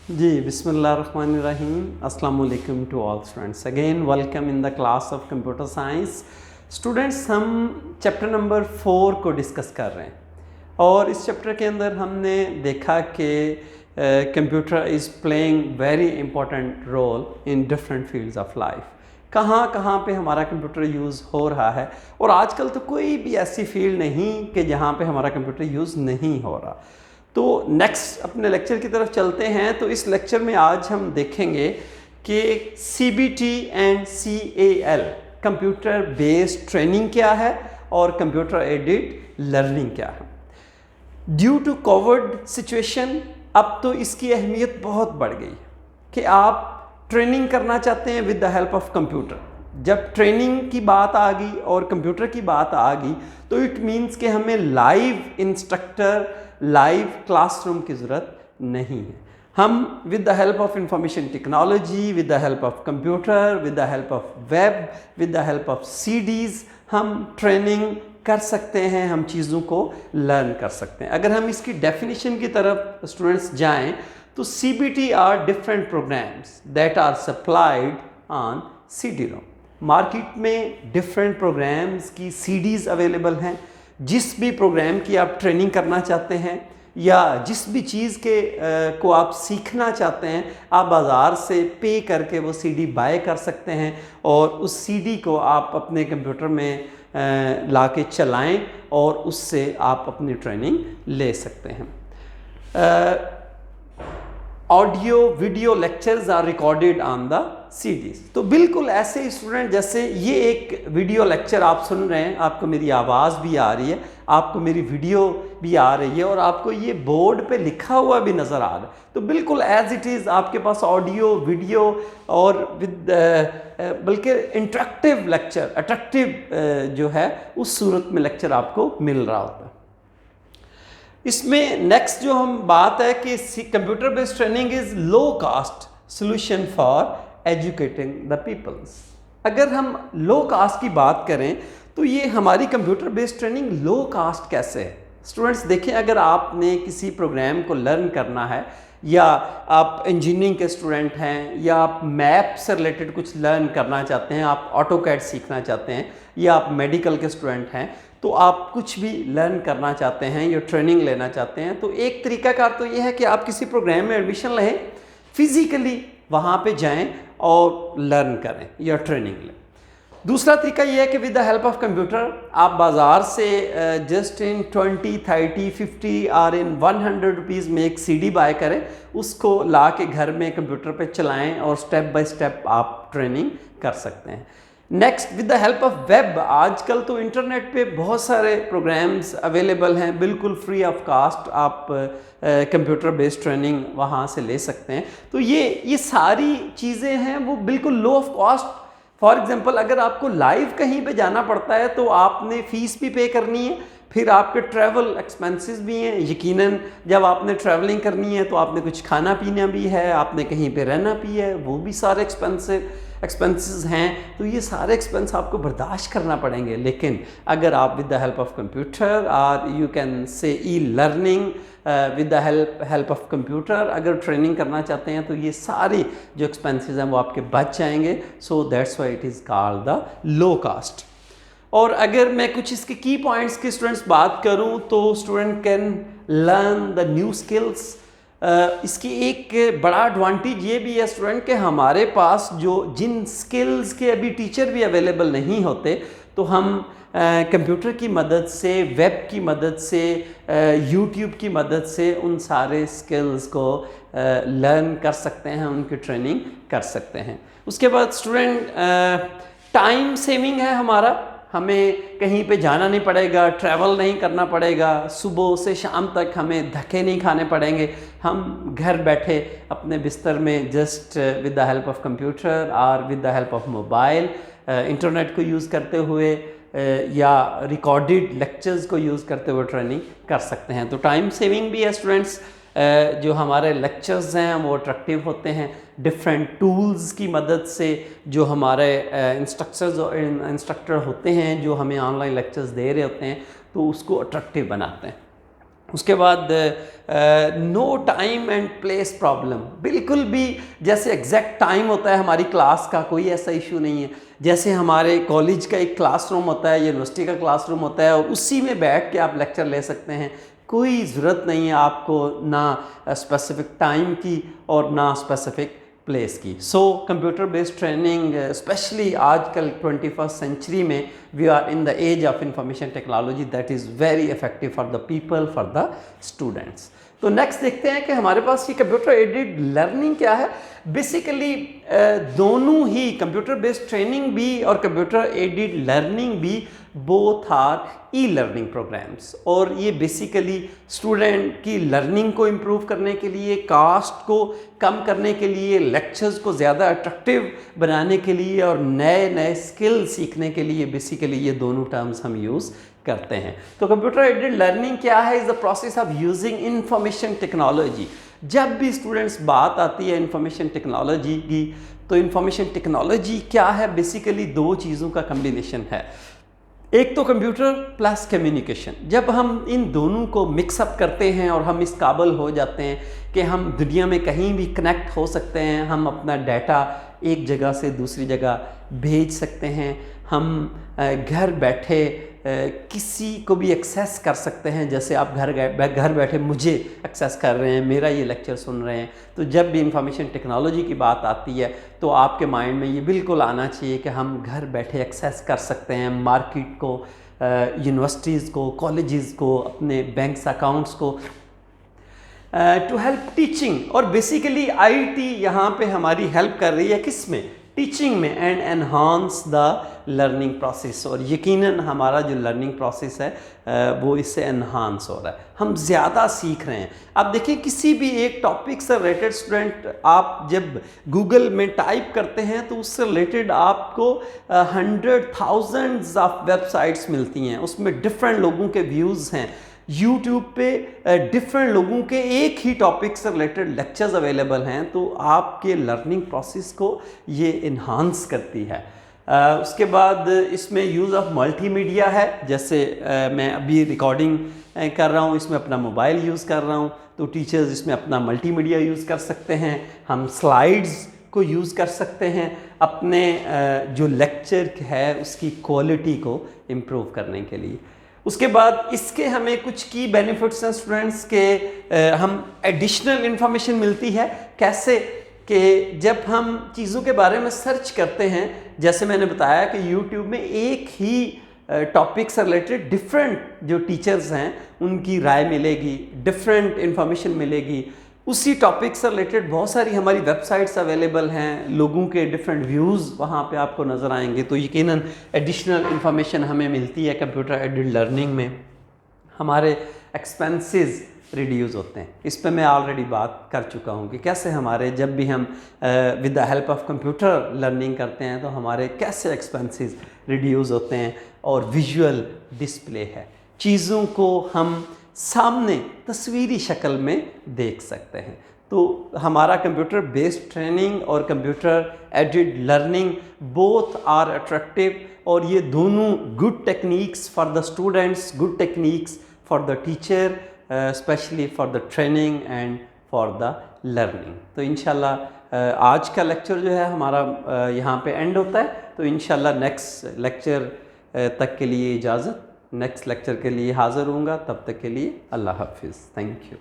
जी बिस्मिल्लाहिर्रहमानिर्रहीम अस्सलाम वालेकुम to all students. Again welcome in the class of computer science. Students, हम चैप्टर नंबर 4 को डिस्कस कर रहे हैं और इस चैप्टर के अंदर हमने देखा कि computer is playing very important role in different fields of life. कहाँ कहाँ पे हमारा कंप्यूटर यूज़ हो रहा है और आजकल तो कोई भी ऐसी फील्ड नहीं कि जहाँ पे हमारा कंप्यूटर यूज़ नहीं हो रहा। तो नेक्स्ट अपने लेक्चर की तरफ चलते हैं। तो इस लेक्चर में आज हम देखेंगे कि CBT and CAL computer based training क्या है और कंप्यूटर एडेड लर्निंग क्या है। ड्यू टू कोविड सिचुएशन अब तो इसकी अहमियत बहुत बढ़ गई कि आप ट्रेनिंग करना चाहते हैं with the help of computer. जब ट्रेनिंग की बात आ गई और कंप्यूटर की बात आ गई तो इट मीन्स कि हमें लाइव इंस्ट्रक्टर, लाइव क्लासरूम की ज़रूरत नहीं है। हम with the help of information technology, with the help of computer, with the help of web, with the help of CDs हम ट्रेनिंग कर सकते हैं, हम चीज़ों को लर्न कर सकते हैं। अगर हम इसकी डेफिनेशन की तरफ स्टूडेंट्स जाएं तो CBT are different programs that are supplied on CD-ROM। Market में डिफरेंट प्रोग्राम्स की CDs अवेलेबल हैं। जिस भी प्रोग्राम की आप ट्रेनिंग करना चाहते हैं या जिस भी चीज़ के को आप सीखना चाहते हैं, आप बाज़ार से पे करके वो CD बाय कर सकते हैं और उस CD को आप अपने कंप्यूटर में ला के चलाएँ और उससे आप अपनी ट्रेनिंग ले सकते हैं। Audio video lectures are recorded on the CDs। तो बिल्कुल ऐसे ही स्टूडेंट जैसे ये एक वीडियो लेक्चर आप सुन रहे हैं, आपको मेरी आवाज़ भी आ रही है, आपको मेरी वीडियो भी आ रही है और आपको ये बोर्ड पे लिखा हुआ भी नज़र आ रहा है। तो बिल्कुल एज इट इज़ आपके पास ऑडियो वीडियो और विद बल्कि इंटरेक्टिव लेक्चर, अट्रैक्टिव जो है उस सूरत में लेक्चर आपको मिल रहा होता है। इसमें नेक्स्ट जो हम बात है कि computer based training is low cost solution for educating the peoples. अगर हम लो कास्ट की बात करें तो ये हमारी कंप्यूटर बेस्ड ट्रेनिंग लो कास्ट कैसे है। स्टूडेंट्स देखें, अगर आपने किसी प्रोग्राम को लर्न करना है या आप इंजीनियरिंग के स्टूडेंट हैं या आप मैप से रिलेटेड कुछ लर्न करना चाहते हैं, आप ऑटोकैड सीखना चाहते हैं या आप मेडिकल के स्टूडेंट हैं, तो आप कुछ भी लर्न करना चाहते हैं या ट्रेनिंग लेना चाहते हैं, तो एक तरीकाकार तो ये है कि आप किसी प्रोग्राम में एडमिशन लें, फिज़िकली वहाँ पे जाएं और लर्न करें या ट्रेनिंग लें। दूसरा तरीका ये है कि with the help of computer आप बाज़ार से जस्ट इन 20, 30, 50 और इन 100 रुपीज़ में एक CD बाय करें, उसको ला के घर में कंप्यूटर पे चलाएं और स्टेप बाय स्टेप आप ट्रेनिंग कर सकते हैं। Next, with the help of web, आजकल तो इंटरनेट पे बहुत सारे प्रोग्राम्स अवेलेबल हैं, बिल्कुल फ्री ऑफ कास्ट आप कंप्यूटर बेस्ड ट्रेनिंग वहाँ से ले सकते हैं। तो ये सारी चीज़ें हैं वो बिल्कुल लो ऑफ कॉस्ट। फॉर एग्जांपल, अगर आपको लाइव कहीं पे जाना पड़ता है तो आपने फ़ीस भी पे करनी है, फिर आपके ट्रैवल एक्सपेंसेस भी हैं। यकीनन जब आपने ट्रैवलिंग करनी है तो आपने कुछ खाना पीना भी है, आपने कहीं पे रहना भी है, वो भी सारे एक्सपेंसेस हैं। तो ये सारे एक्सपेंस आपको बर्दाश्त करना पड़ेंगे। लेकिन अगर आप with the help of computer और you can say learning with the help of computer अगर ट्रेनिंग करना चाहते हैं तो ये सारी जो एक्सपेंसेस हैं वो आपके बच जाएंगे। So that's why it is called the low cost. और अगर मैं कुछ इसके की पॉइंट्स की स्टूडेंट्स बात करूं तो student can learn the new skills. इसकी एक बड़ा एडवांटेज ये भी है स्टूडेंट कि हमारे पास जिन स्किल्स के अभी टीचर भी अवेलेबल नहीं होते, तो हम कंप्यूटर की मदद से, वेब की मदद से, यूट्यूब की मदद से उन सारे स्किल्स को लर्न कर सकते हैं, उनकी ट्रेनिंग कर सकते हैं। उसके बाद स्टूडेंट टाइम सेविंग है हमारा, हमें कहीं पे जाना नहीं पड़ेगा, ट्रैवल नहीं करना पड़ेगा, सुबह से शाम तक हमें धक्के नहीं खाने पड़ेंगे। हम घर बैठे अपने बिस्तर में just with the help of computer और with the help of mobile internet को यूज़ करते हुए या रिकॉर्डेड लेक्चर्स को यूज़ करते हुए ट्रेनिंग कर सकते हैं। तो टाइम सेविंग भी है स्टूडेंट्स। जो हमारे लेक्चर्स हैं वो अट्रैक्टिव होते हैं डिफरेंट टूल्स की मदद से। जो हमारे इंस्ट्रक्टर होते हैं जो हमें ऑनलाइन लेक्चर्स दे रहे होते हैं तो उसको अट्रैक्टिव बनाते हैं। उसके बाद no time and place problem, बिल्कुल भी जैसे एग्जैक्ट टाइम होता है हमारी क्लास का, कोई ऐसा इशू नहीं है। जैसे हमारे कॉलेज का एक क्लासरूम होता है, यूनिवर्सिटी का क्लासरूम होता है, और उसी में बैठ के आप लेक्चर ले सकते हैं। कोई ज़रूरत नहीं है आपको ना स्पेसिफिक टाइम की और ना स्पेसिफिक प्लेस की। So computer based training specially आजकल 21st सेंचुरी में we are in the age of information technology, that is very effective for the people, for the students. तो नेक्स्ट देखते हैं कि हमारे पास ये कंप्यूटर एडेड लर्निंग क्या है। बेसिकली दोनों ही कंप्यूटर बेस्ड ट्रेनिंग भी और कंप्यूटर एडेड लर्निंग भी both are e learning programs, और ये बेसिकली स्टूडेंट की लर्निंग को इम्प्रूव करने के लिए, कास्ट को कम करने के लिए, लेक्चर्स को ज़्यादा अट्रैक्टिव बनाने के लिए और नए नए स्किल सीखने के लिए बेसिकली ये दोनों टर्म्स हम यूज़ करते हैं। तो कंप्यूटर एडेड लर्निंग क्या है? Is the process of using information technology. जब भी स्टूडेंट्स बात आती है इंफॉर्मेशन टेक्नोलॉजी की, तो इंफॉर्मेशन टेक्नोलॉजी क्या है? बेसिकली दो चीज़ों का कम्बिनेशन है। एक तो कंप्यूटर प्लस कम्युनिकेशन। जब हम इन दोनों को मिक्सअप करते हैं और हम इस काबिल हो जाते हैं कि हम दुनिया में कहीं भी कनेक्ट हो सकते हैं, हम अपना डाटा एक जगह से दूसरी जगह भेज सकते हैं, हम घर बैठे किसी को भी एक्सेस कर सकते हैं। जैसे आप घर बैठे मुझे एक्सेस कर रहे हैं, मेरा ये लेक्चर सुन रहे हैं। तो जब भी इंफॉर्मेशन टेक्नोलॉजी की बात आती है तो आपके माइंड में ये बिल्कुल आना चाहिए कि हम घर बैठे एक्सेस कर सकते हैं मार्केट को, यूनिवर्सिटीज़ को, कॉलेजेस को, अपने बैंक्स अकाउंट्स को, टू हेल्प टीचिंग। और बेसिकली आईटी यहाँ पे हमारी हेल्प कर रही है किस में? टीचिंग में, and enhance the learning process. और यकीनन हमारा जो लर्निंग प्रोसेस है वो इससे एनहांस हो रहा है, हम ज़्यादा सीख रहे हैं। अब देखिए किसी भी एक टॉपिक से रिलेटेड स्टूडेंट आप जब गूगल में टाइप करते हैं तो उससे रिलेटेड आपको 100,000 ऑफ वेबसाइट्स मिलती हैं, उसमें डिफरेंट लोगों के व्यूज़ हैं। यूट्यूब पे डिफरेंट लोगों के एक ही टॉपिक से रिलेटेड लेक्चर्स अवेलेबल हैं। तो आपके लर्निंग प्रोसेस को ये इन्हांस करती है। उसके बाद इसमें यूज़ ऑफ मल्टीमीडिया है। जैसे मैं अभी रिकॉर्डिंग कर रहा हूँ, इसमें अपना मोबाइल यूज़ कर रहा हूँ, तो टीचर्स इसमें अपना मल्टीमीडिया यूज़ कर सकते हैं। हम स्लाइड्स को यूज़ कर सकते हैं अपने जो लेक्चर है उसकी क्वालिटी को इम्प्रूव करने के लिए। उसके बाद इसके हमें कुछ की बेनिफिट्स हैं स्टूडेंट्स के, हम एडिशनल इंफॉर्मेशन मिलती है। कैसे? कि जब हम चीज़ों के बारे में सर्च करते हैं, जैसे मैंने बताया कि यूट्यूब में एक ही टॉपिक से रिलेटेड डिफरेंट जो टीचर्स हैं उनकी राय मिलेगी, डिफरेंट इंफॉर्मेशन मिलेगी। उसी टॉपिक से रिलेटेड बहुत सारी हमारी वेबसाइट्स अवेलेबल हैं, लोगों के डिफरेंट व्यूज़ वहाँ पे आपको नज़र आएंगे। तो यकीनन एडिशनल इंफॉर्मेशन हमें मिलती है कंप्यूटर एडेड लर्निंग में। हमारे एक्सपेंसेस रिड्यूस होते हैं, इस पे मैं ऑलरेडी बात कर चुका हूँ कि कैसे हमारे जब भी हम with the help of computer learning करते हैं तो हमारे कैसे एक्सपेंसेस रिड्यूस होते हैं। और विजुअल डिस्प्ले है, चीज़ों को हम सामने तस्वीरी शक्ल में देख सकते हैं। तो हमारा कंप्यूटर बेस्ड ट्रेनिंग और computer aided learning both are attractive, और ये दोनों good techniques for the students, good techniques for the teacher, specially for the training and for the learning. तो इंशाल्लाह आज का लेक्चर जो है हमारा यहाँ पे एंड होता है। तो इंशाल्लाह नेक्स्ट लेक्चर तक के लिए इजाज़त, नेक्स्ट लेक्चर के लिए हाज़िर होऊंगा। तब तक के लिए अल्लाह हाफिज़, थैंक यू।